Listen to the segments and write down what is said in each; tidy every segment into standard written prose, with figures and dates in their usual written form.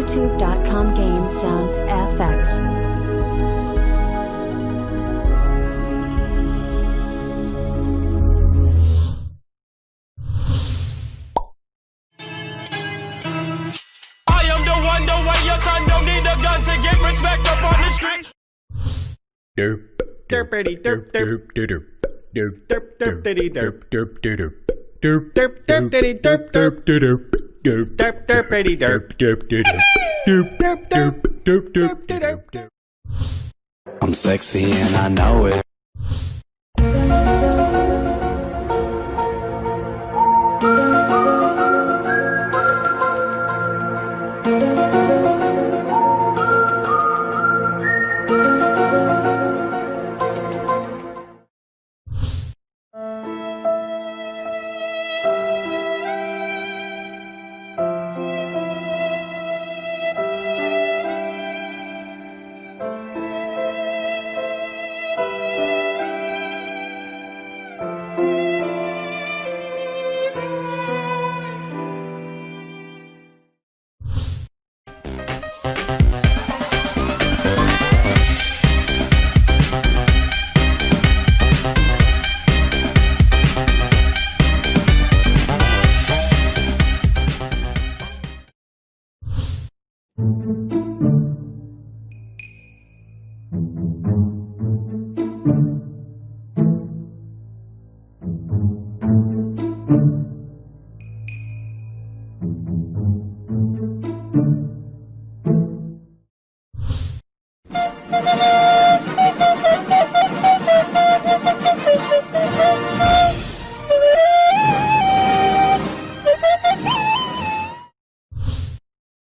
YouTube.com Game Sounds FX. I am the one, the way your son don't need a gun to get respect up on the street. Derp, Derpity derp derp derp, derp, derp derpity derp derp, derp, derp, derp derpity derp derp derp, derp, derp derpity derp derp, derp, derp, derp, derp, derp, derp. I'm sexy and I know it.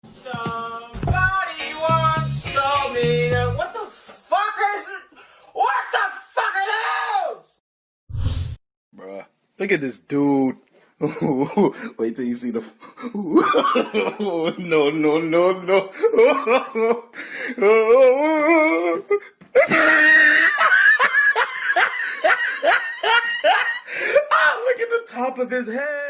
Somebody once told me that what the fuck are those? Bruh, look at this dude. Wait till you see the no no no no. Ah, look at the top of his head.